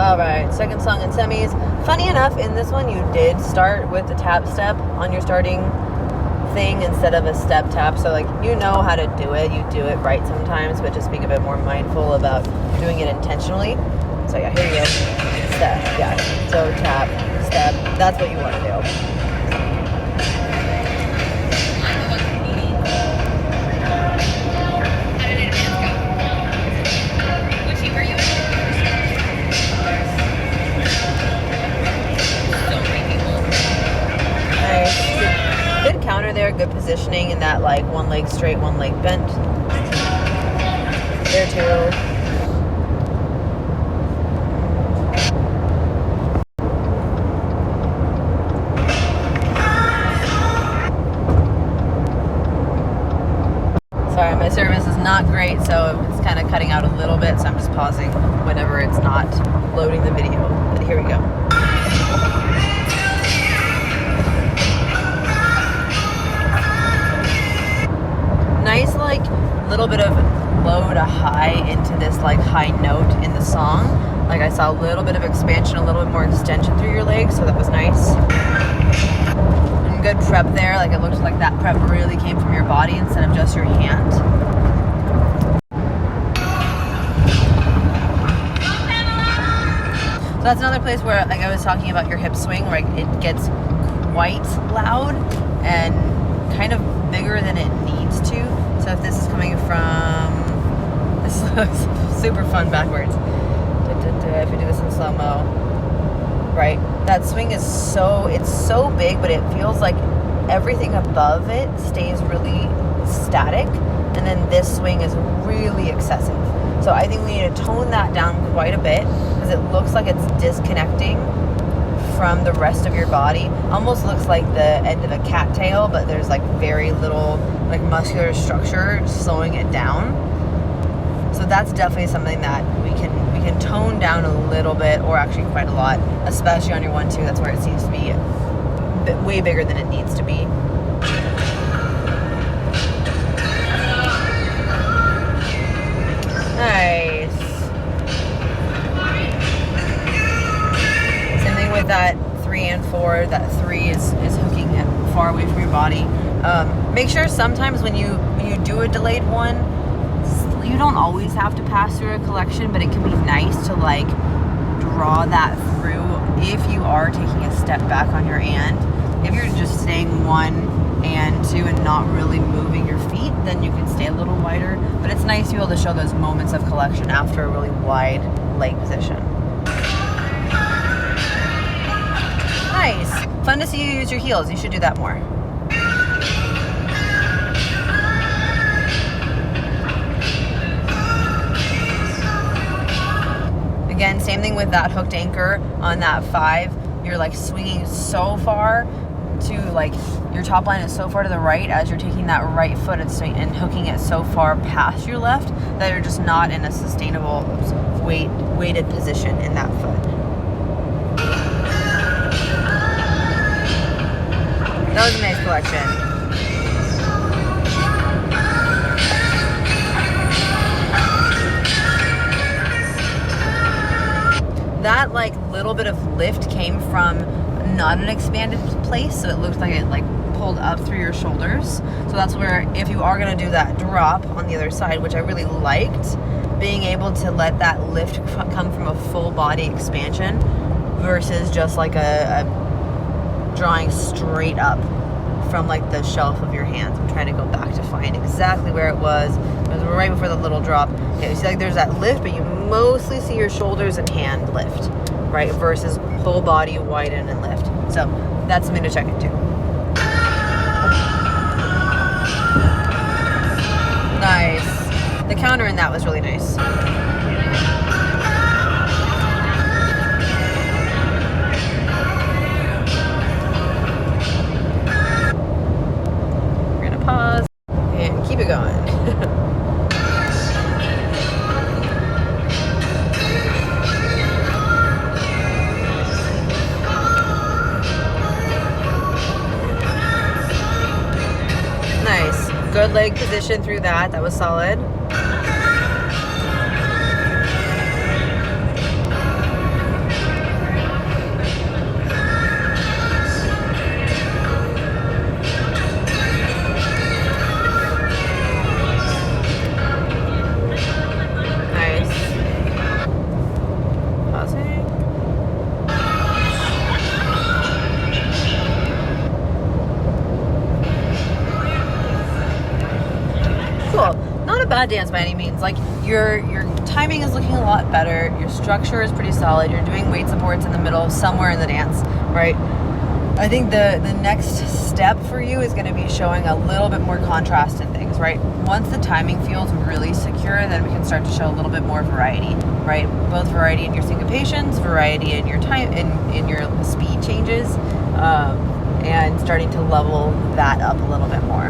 Alright, second song in semis. Funny enough, in this one you did start with the tap step on your starting thing instead of a step tap. So like, you know how to do it. You do it right sometimes, but just being a bit more mindful about doing it intentionally. So yeah, here you go. Step, yeah. So tap, step. That's what you want to do. Good counter there, good positioning in that like one leg straight, one leg bent. There too. Sorry, my service is not great, so it's kind of cutting out a little bit, so I'm just pausing whenever it's not loading the video. But here we go. Nice like little bit of low to high into this like high note in the song. Like I saw a little bit of expansion, a little bit more extension through your legs, so that was nice. And good prep there, like it looks like that prep really came from your body instead of just your hand. So that's another place where, like I was talking about your hip swing, where it gets quite loud and kind of bigger than it needs to. So if this is coming from, this looks super fun backwards. If we do this in slow-mo, right? That swing is it's so big, but it feels like everything above it stays really static. And then this swing is really excessive. So I think we need to tone that down quite a bit because it looks like it's disconnecting from the rest of your body. Almost looks like the end of a cattail, but there's like very little like muscular structure slowing it down. So that's definitely something that we can tone down a little bit, or actually quite a lot, especially on your 1-2. That's where it seems to be way bigger than it needs to be. Nice. Same thing with that 3 and 4. That 3 is hooking it far away from your body. Make sure sometimes when you do a delayed one, you don't always have to pass through a collection, but it can be nice to like draw that through if you are taking a step back on your and. If you're just staying 1 and 2 and not really moving your feet, then you can stay a little wider. But it's nice to be able to show those moments of collection after a really wide leg position. Nice. Fun to see you use your heels. You should do that more. Again, same thing with that hooked anchor on that 5. You're like swinging so far to like your top line is so far to the right as you're taking that right foot and hooking it so far past your left that you're just not in a sustainable weighted position in that foot. That was a nice collection. That like little bit of lift came from not an expanded place, so it looked like it like pulled up through your shoulders. So that's where, if you are going to do that drop on the other side, which I really liked, being able to let that lift come from a full body expansion versus just like a drawing straight up from like the shelf of your hands. I'm trying to go back to find exactly where it was. It was right before the little drop. Okay, you see like there's that lift, but you mostly see your shoulders and hand lift, right? Versus whole body widen and lift. So that's something to check into. Nice. The counter in that was really nice. We're gonna pause and keep it going. Nice. Good leg position through that. That was solid. not dance by any means. Like your timing is looking a lot better. Your structure is pretty solid. You're doing weight supports in the middle, somewhere in the dance, right? I think the next step for you is going to be showing a little bit more contrast in things, right? Once the timing feels really secure, then we can start to show a little bit more variety, right? Both variety in your syncopations, variety in your time, in your speed changes, and starting to level that up a little bit more.